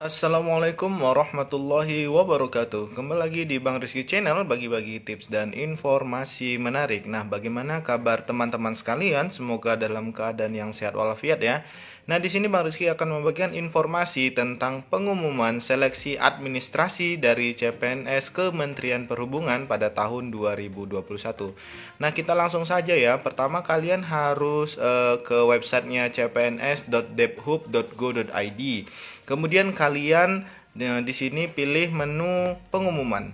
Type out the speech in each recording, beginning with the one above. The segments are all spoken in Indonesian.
Assalamualaikum warahmatullahi wabarakatuh. Kembali lagi di Bang Rizky Channel, bagi-bagi tips dan informasi menarik. Nah, bagaimana kabar teman-teman sekalian? Semoga dalam keadaan yang sehat walafiat ya. Nah, di sini Bang Rizky akan membagikan informasi tentang pengumuman seleksi administrasi dari CPNS Kementerian Perhubungan pada tahun 2021. Nah, kita langsung saja ya. Pertama, kalian harus ke websitenya cpns.debhub.go.id. Kemudian kalian di sini pilih menu pengumuman.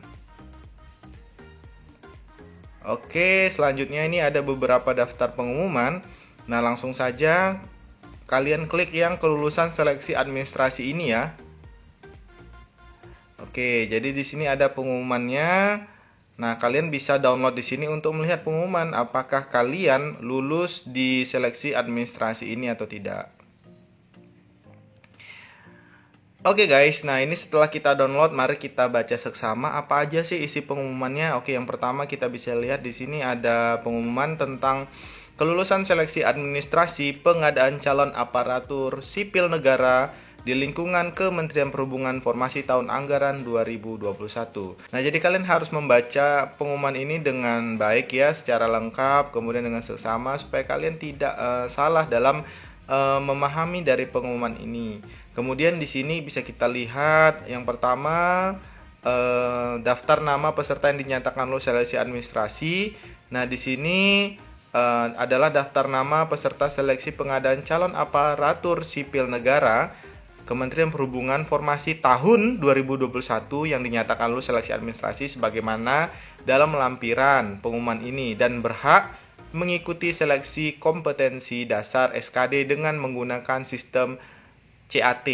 Oke, selanjutnya ini ada beberapa daftar pengumuman. Nah, langsung saja kalian klik yang kelulusan seleksi administrasi ini ya. Oke, jadi di sini ada pengumumannya. Nah, kalian bisa download di sini untuk melihat pengumuman apakah kalian lulus di seleksi administrasi ini atau tidak. Oke guys, nah ini setelah kita download, mari kita baca seksama apa aja sih isi pengumumannya. Oke, yang pertama kita bisa lihat di sini ada pengumuman tentang kelulusan seleksi administrasi pengadaan calon aparatur sipil negara di lingkungan Kementerian Perhubungan Formasi tahun anggaran 2021. Nah, jadi kalian harus membaca pengumuman ini dengan baik ya, secara lengkap, kemudian dengan seksama supaya kalian tidak salah dalam memahami dari pengumuman ini. Kemudian di sini bisa kita lihat yang pertama daftar nama peserta yang dinyatakan lulus seleksi administrasi. Nah, di sini adalah daftar nama peserta seleksi pengadaan calon aparatur sipil negara Kementerian Perhubungan Formasi tahun 2021 yang dinyatakan lulus seleksi administrasi sebagaimana dalam lampiran pengumuman ini dan berhak mengikuti seleksi kompetensi dasar SKD dengan menggunakan sistem CAT.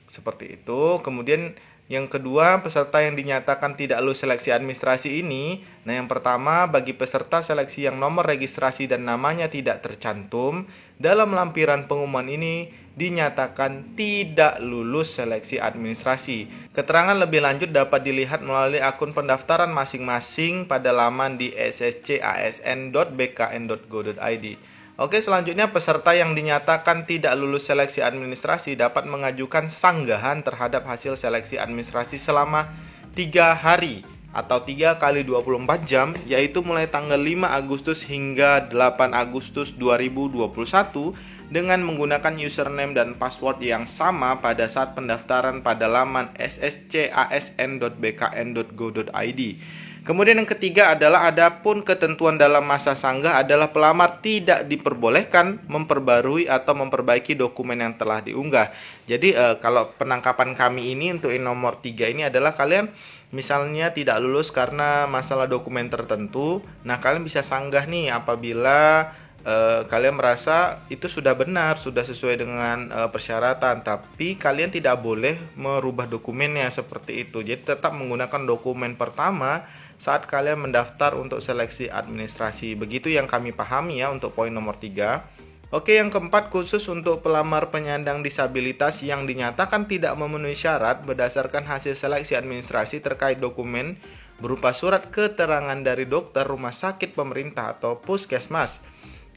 Seperti itu. Kemudian yang kedua, peserta yang dinyatakan tidak lulus seleksi administrasi ini. Nah, yang pertama, bagi peserta seleksi yang nomor registrasi dan namanya tidak tercantum dalam lampiran pengumuman ini dinyatakan tidak lulus seleksi administrasi. Keterangan lebih lanjut dapat dilihat melalui akun pendaftaran masing-masing pada laman di sscasn.bkn.go.id. Oke, selanjutnya peserta yang dinyatakan tidak lulus seleksi administrasi dapat mengajukan sanggahan terhadap hasil seleksi administrasi selama 3 hari atau 3 kali 24 jam, yaitu mulai tanggal 5 Agustus hingga 8 Agustus 2021 dengan menggunakan username dan password yang sama pada saat pendaftaran pada laman sscasn.bkn.go.id. Kemudian yang ketiga adalah adapun ketentuan dalam masa sanggah adalah pelamar tidak diperbolehkan memperbarui atau memperbaiki dokumen yang telah diunggah. Jadi kalau penangkapan kami ini untuk nomor 3 ini adalah kalian misalnya tidak lulus karena masalah dokumen tertentu. Nah, kalian bisa sanggah nih apabila kalian merasa itu sudah benar, sudah sesuai dengan persyaratan, tapi kalian tidak boleh merubah dokumennya seperti itu. Jadi tetap menggunakan dokumen pertama saat kalian mendaftar untuk seleksi administrasi. Begitu yang kami pahami ya untuk poin nomor 3. Oke, yang keempat, khusus untuk pelamar penyandang disabilitas yang dinyatakan tidak memenuhi syarat berdasarkan hasil seleksi administrasi terkait dokumen berupa surat keterangan dari dokter rumah sakit pemerintah atau puskesmas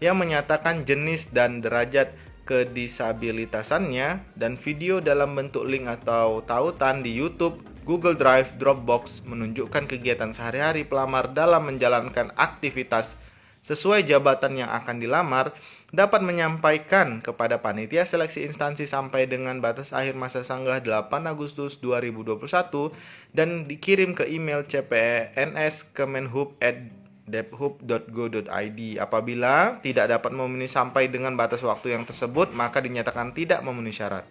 yang menyatakan jenis dan derajat kedisabilitasannya dan video dalam bentuk link atau tautan di YouTube, Google Drive, Dropbox menunjukkan kegiatan sehari-hari pelamar dalam menjalankan aktivitas sesuai jabatan yang akan dilamar dapat menyampaikan kepada panitia seleksi instansi sampai dengan batas akhir masa sanggah 8 Agustus 2021 dan dikirim ke email cpns.kemenhub@debhub.go.id. Apabila tidak dapat memenuhi sampai dengan batas waktu yang tersebut, maka dinyatakan tidak memenuhi syarat.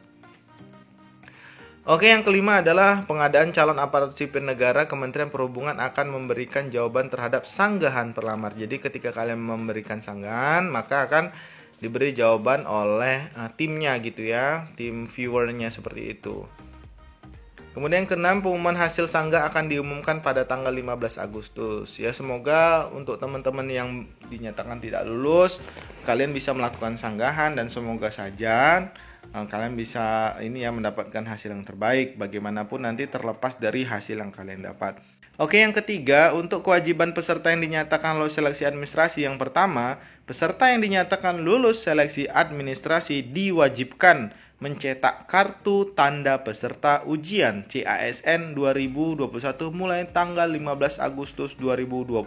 Oke, yang kelima adalah pengadaan calon aparatur sipil negara. Kementerian Perhubungan akan memberikan jawaban terhadap sanggahan pelamar. Jadi ketika kalian memberikan sanggahan, maka akan diberi jawaban oleh timnya gitu ya, tim viewernya seperti itu. Kemudian yang keenam, pengumuman hasil sanggah akan diumumkan pada tanggal 15 Agustus. Ya, semoga untuk teman-teman yang dinyatakan tidak lulus, kalian bisa melakukan sanggahan dan semoga saja kalian bisa mendapatkan hasil yang terbaik. Bagaimanapun nanti terlepas dari hasil yang kalian dapat. Oke, yang ketiga, untuk kewajiban peserta yang dinyatakan lulus seleksi administrasi. Yang pertama, peserta yang dinyatakan lulus seleksi administrasi diwajibkan mencetak kartu tanda peserta ujian CASN 2021 mulai tanggal 15 Agustus 2021.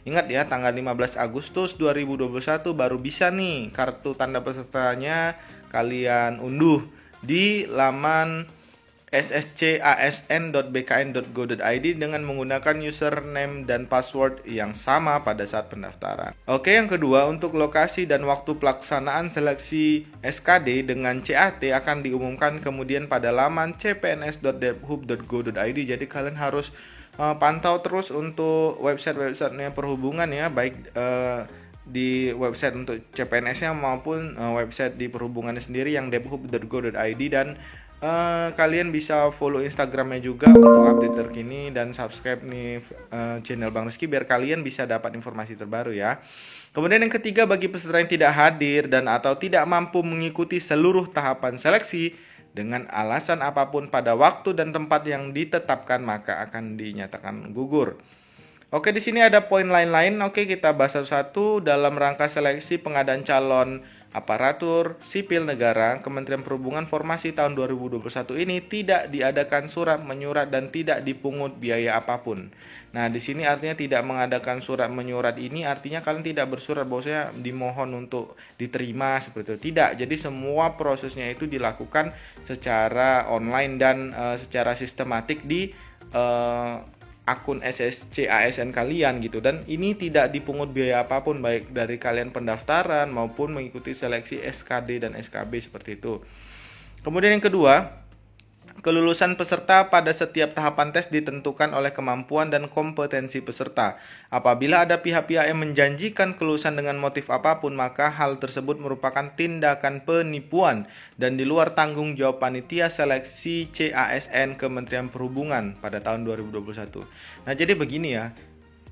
Ingat ya, tanggal 15 Agustus 2021 baru bisa nih kartu tanda pesertanya kalian unduh di laman sscasn.bkn.go.id dengan menggunakan username dan password yang sama pada saat pendaftaran. Oke, yang kedua, untuk lokasi dan waktu pelaksanaan seleksi SKD dengan CAT akan diumumkan kemudian pada laman cpns.debhub.go.id. Jadi kalian harus pantau terus untuk website-websitenya perhubungan ya, baik di website untuk CPNS-nya maupun website di perhubungannya sendiri yang debhub.go.id, dan kalian bisa follow Instagramnya juga untuk update terkini, dan subscribe nih channel Bang Rizky biar kalian bisa dapat informasi terbaru ya. Kemudian yang ketiga, bagi peserta yang tidak hadir dan atau tidak mampu mengikuti seluruh tahapan seleksi dengan alasan apapun pada waktu dan tempat yang ditetapkan, maka akan dinyatakan gugur. Oke, di sini ada poin lain-lain. Oke, kita bahas satu-satu. Dalam rangka seleksi pengadaan calon aparatur sipil negara, Kementerian Perhubungan Formasi tahun 2021 ini tidak diadakan surat menyurat dan tidak dipungut biaya apapun. Nah, di sini artinya tidak mengadakan surat menyurat ini artinya kalian tidak bersurat bahwasanya dimohon untuk diterima seperti itu. Tidak. Jadi semua prosesnya itu dilakukan secara online dan secara sistematik di akun SSCASN kalian gitu, dan ini tidak dipungut biaya apapun baik dari kalian pendaftaran maupun mengikuti seleksi SKD dan SKB seperti itu. Kemudian yang kedua, kelulusan peserta pada setiap tahapan tes ditentukan oleh kemampuan dan kompetensi peserta. Apabila ada pihak-pihak yang menjanjikan kelulusan dengan motif apapun, maka hal tersebut merupakan tindakan penipuan dan di luar tanggung jawab panitia seleksi CASN Kementerian Perhubungan pada tahun 2021. Nah, jadi begini ya.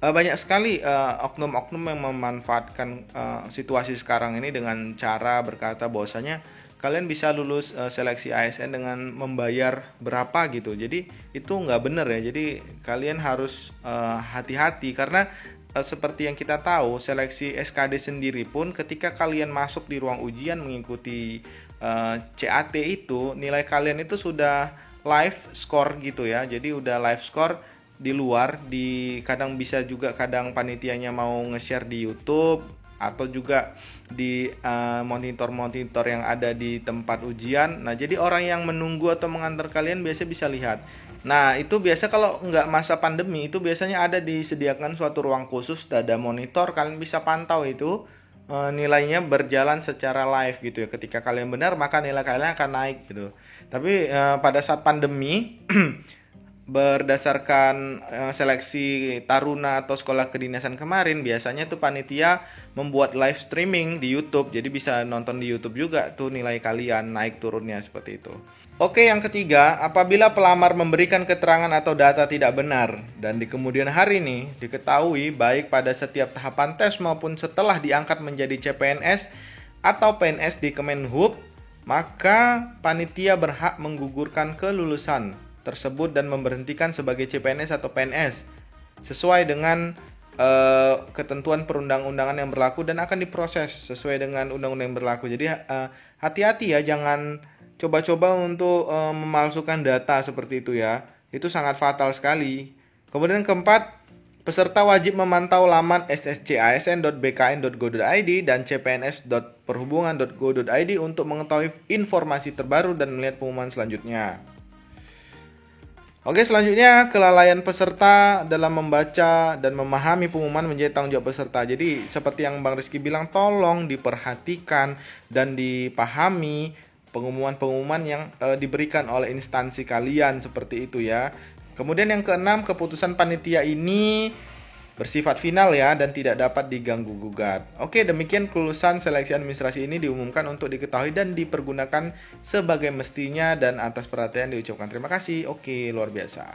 Banyak sekali oknum-oknum yang memanfaatkan situasi sekarang ini dengan cara berkata bahwasanya kalian bisa lulus seleksi ASN dengan membayar berapa gitu. Jadi itu nggak benar ya. Jadi kalian harus hati-hati karena seperti yang kita tahu, seleksi SKD sendiri pun ketika kalian masuk di ruang ujian mengikuti CAT itu, nilai kalian itu sudah live score gitu ya. Jadi udah live score di luar, kadang bisa juga kadang panitianya mau nge-share di YouTube atau juga di monitor-monitor yang ada di tempat ujian. Nah, jadi orang yang menunggu atau mengantar kalian biasa bisa lihat. Nah, itu biasa kalau nggak masa pandemi, itu biasanya ada disediakan suatu ruang khusus, ada monitor, kalian bisa pantau itu nilainya berjalan secara live gitu ya. Ketika kalian benar, maka nilai kalian akan naik gitu. Tapi pada saat pandemi berdasarkan seleksi taruna atau sekolah kedinasan kemarin, biasanya tuh panitia membuat live streaming di YouTube, jadi bisa nonton di YouTube juga tuh nilai kalian naik turunnya seperti itu. Oke, yang ketiga, apabila pelamar memberikan keterangan atau data tidak benar dan di kemudian hari ini diketahui baik pada setiap tahapan tes maupun setelah diangkat menjadi CPNS atau PNS di Kemenhub, maka panitia berhak menggugurkan kelulusan tersebut dan memberhentikan sebagai CPNS atau PNS sesuai dengan ketentuan perundang-undangan yang berlaku dan akan diproses sesuai dengan undang-undang yang berlaku. Jadi hati-hati ya, jangan coba-coba untuk memalsukan data seperti itu ya. Itu sangat fatal sekali. Kemudian keempat, peserta wajib memantau laman sscasn.bkn.go.id dan cpns.perhubungan.go.id untuk mengetahui informasi terbaru dan melihat pengumuman selanjutnya. Oke, selanjutnya kelalaian peserta dalam membaca dan memahami pengumuman menjadi tanggung jawab peserta. Jadi seperti yang Bang Rizky bilang, tolong diperhatikan dan dipahami pengumuman-pengumuman yang diberikan oleh instansi kalian seperti itu ya. Kemudian yang keenam, keputusan panitia ini bersifat final ya dan tidak dapat diganggu gugat. Oke, demikian kelulusan seleksi administrasi ini diumumkan untuk diketahui dan dipergunakan sebagai mestinya, dan atas perhatian diucapkan terima kasih. Oke, luar biasa.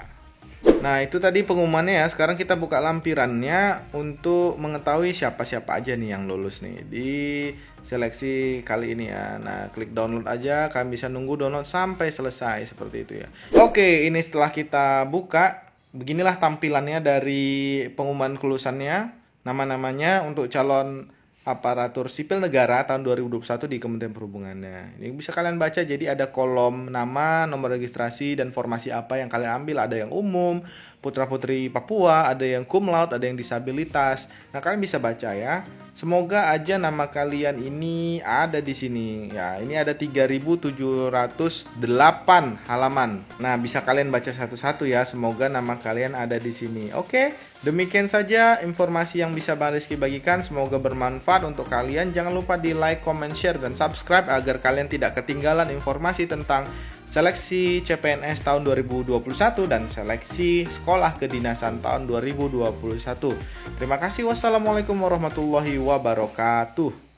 Nah, itu tadi pengumumannya ya. Sekarang kita buka lampirannya untuk mengetahui siapa-siapa aja nih yang lulus nih di seleksi kali ini ya. Nah, klik download aja, kalian bisa nunggu download sampai selesai seperti itu ya. Oke, ini setelah kita buka, beginilah tampilannya dari pengumuman kelulusannya. Nama-namanya untuk calon Aparatur Sipil Negara tahun 2021 di Kementerian Perhubungannya. Ini bisa kalian baca, jadi ada kolom nama, nomor registrasi, dan formasi apa yang kalian ambil. Ada yang umum, putra-putri Papua, ada yang cum laude, ada yang disabilitas. Nah, kalian bisa baca ya. Semoga aja nama kalian ini ada di sini. Ya, ini ada 3.708 halaman. Nah, bisa kalian baca satu-satu ya. Semoga nama kalian ada di sini. Oke, demikian saja informasi yang bisa Bang Rizky bagikan. Semoga bermanfaat untuk kalian. Jangan lupa di like, comment, share, dan subscribe agar kalian tidak ketinggalan informasi tentang seleksi CPNS tahun 2021 dan seleksi sekolah kedinasan tahun 2021. Terima kasih. Wassalamualaikum warahmatullahi wabarakatuh.